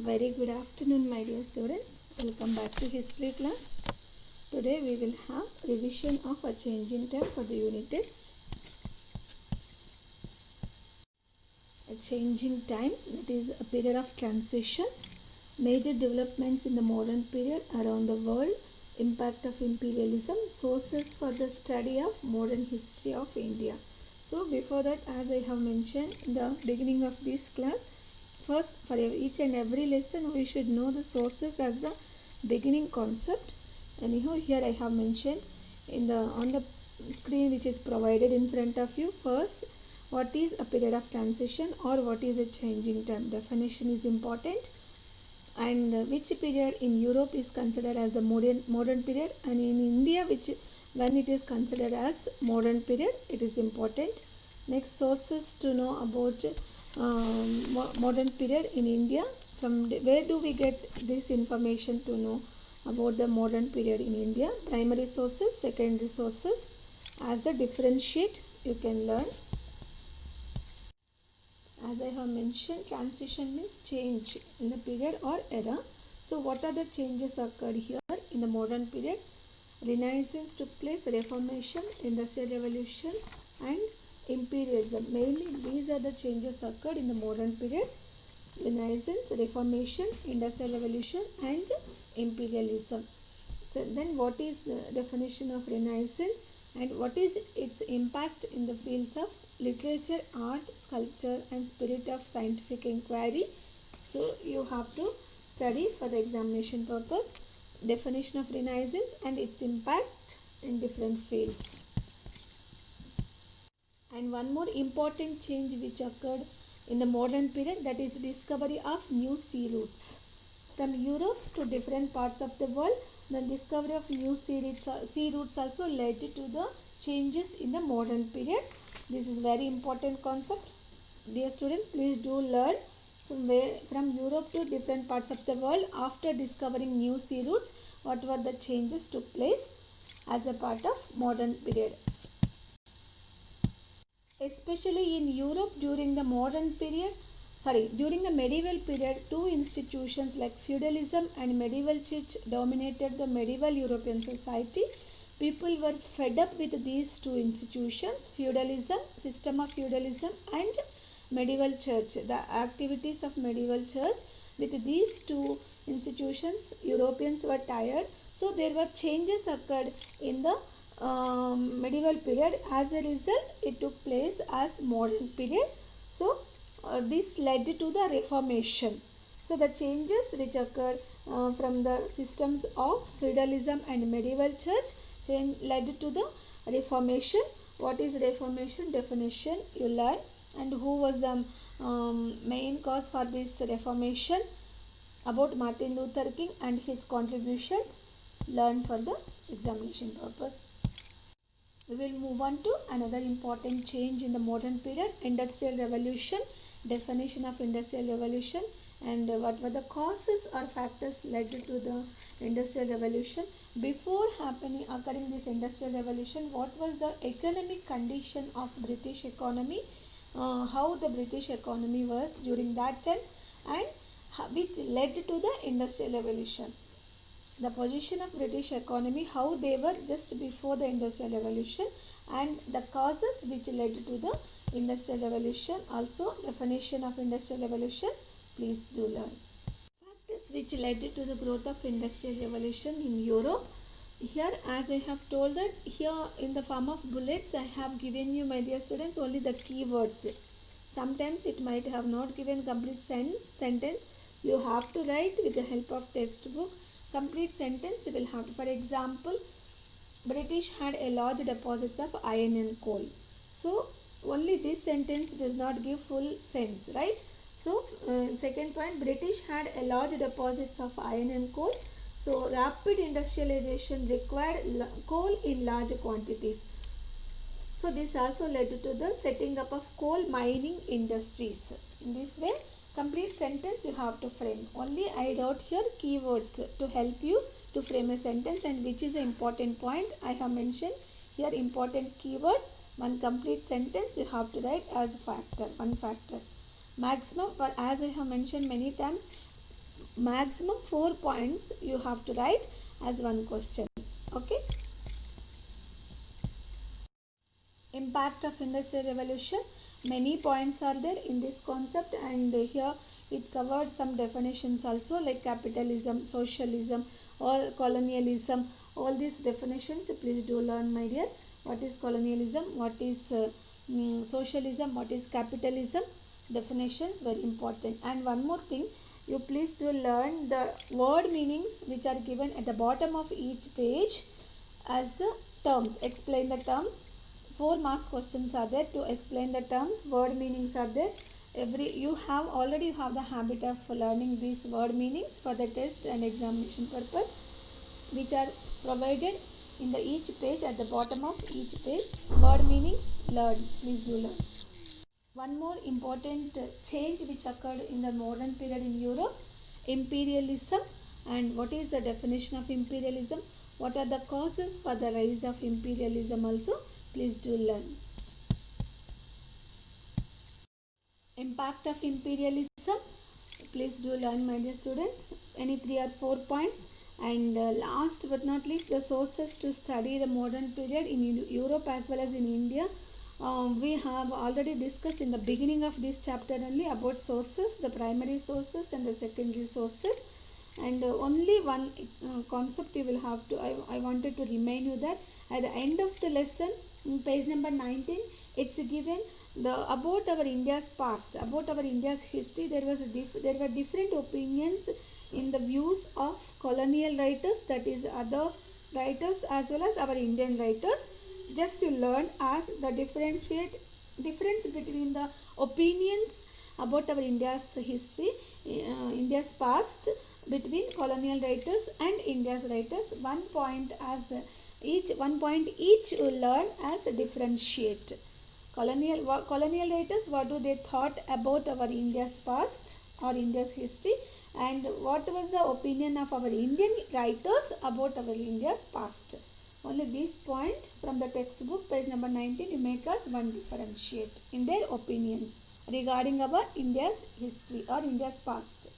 Very good afternoon, my dear students. Welcome back to history class. Today we will have revision of a change in time for the unit test. A change in time, that is a period of transition, major developments in the modern period around the world, impact of imperialism, sources for the study of modern history of India. So before that, as I have mentioned in the beginning of this class, first, for each and every lesson, we should know the sources as the beginning concept. Anyhow, here I have mentioned on the screen which is provided in front of you. First, what is a period of transition or what is a changing time? Definition is important. And which period in Europe is considered as a modern period, and in India, when it is considered as modern period, it is important. Next, sources to know about modern period in India. From where do we get this information to know about the modern period in India? Primary sources, secondary sources. As a differentiate, you can learn. As I have mentioned, transition means change in the period or era. So what are the changes occurred here in the modern period? Renaissance took place, Reformation, Industrial Revolution and imperialism. Mainly these are the changes occurred in the modern period. Renaissance, Reformation, Industrial Revolution and imperialism. So then what is the definition of Renaissance and what is its impact in the fields of literature, art, sculpture and spirit of scientific inquiry? So you have to study for the examination purpose definition of Renaissance and its impact in different fields. And one more important change which occurred in the modern period, that is the discovery of new sea routes. From Europe to different parts of the world, the discovery of new sea routes also led to the changes in the modern period. This is very important concept. Dear students, please do learn from Europe to different parts of the world. After discovering new sea routes, what were the changes took place as a part of modern period. Especially in Europe during the during the medieval period, two institutions like feudalism and medieval church dominated the medieval European society. People were fed up with these two institutions, system of feudalism and medieval church, the activities of medieval church. With these two institutions, Europeans were tired. So there were changes occurred in the medieval period. As a result, it took place as modern period. So this led to the Reformation. So the changes which occurred from the systems of feudalism and medieval church led to the Reformation. What is Reformation? Definition you learn. And who was the main cause for this Reformation? About Martin Luther King and his contributions. Learn for the examination purpose. We will move on to another important change in the modern period, Industrial Revolution. Definition of Industrial Revolution and what were the causes or factors led to the Industrial Revolution. Before occurring this Industrial Revolution, what was the economic condition of British economy, how the British economy was during that time and which led to the Industrial Revolution. The position of British economy, how they were just before the Industrial Revolution and the causes which led to the Industrial Revolution. Also definition of Industrial Revolution, please do learn. Factors which led to the growth of Industrial Revolution in Europe. Here, as I have told that here in the form of bullets, I have given you, my dear students, only the keywords. Sometimes it might have not given complete sentence. You have to write with the help of textbook. Complete sentence you will have to. For example, British had a large deposits of iron and coal. So only this sentence does not give full sense, right? So second point, British had a large deposits of iron and coal. So rapid industrialization required coal in large quantities. So this also led to the setting up of coal mining industries. In this way, complete sentence you have to frame. Only I wrote here keywords to help you to frame a sentence, and which is an important point I have mentioned here. Important keywords. One complete sentence you have to write as one factor. Maximum, as I have mentioned many times, maximum 4 points you have to write as one question. Okay. Impact of industrial revolution. Many points are there in this concept, and here it covered some definitions also, like capitalism, socialism, or colonialism. All these definitions please do learn, my dear. What is colonialism, what is socialism, what is capitalism, definitions very important. And one more thing, you please do learn the word meanings which are given at the bottom of each page as the terms. Explain the terms. 4 marks questions are there to explain the terms. Word meanings are there. You have already have the habit of learning these word meanings for the test and examination purpose, which are provided in the each page. At the bottom of each page, word meanings learn. Please do learn. One more important change which occurred in the modern period in Europe, imperialism. And what is the definition of imperialism? What are the causes for the rise of imperialism also? Please do learn. Impact of imperialism. Please do learn, my dear students. Any 3 or 4 points. And last but not least, the sources to study the modern period in Europe as well as in India. We have already discussed in the beginning of this chapter only about sources, the primary sources and the secondary sources. And only one concept you will have to, I wanted to remind you that at the end of the lesson, page number 19, it's given about our India's past, about our India's history. There were different opinions in the views of colonial writers, that is other writers as well as our Indian writers. Just to learn as the difference between the opinions about our India's history, India's past, between colonial writers and India's writers. 1 point each will learn as differentiate. Colonial writers, what do they thought about our India's past or India's history, and what was the opinion of our Indian writers about our India's past. Only this point from the textbook, page number 19, you make us one differentiate in their opinions regarding our India's history or India's past.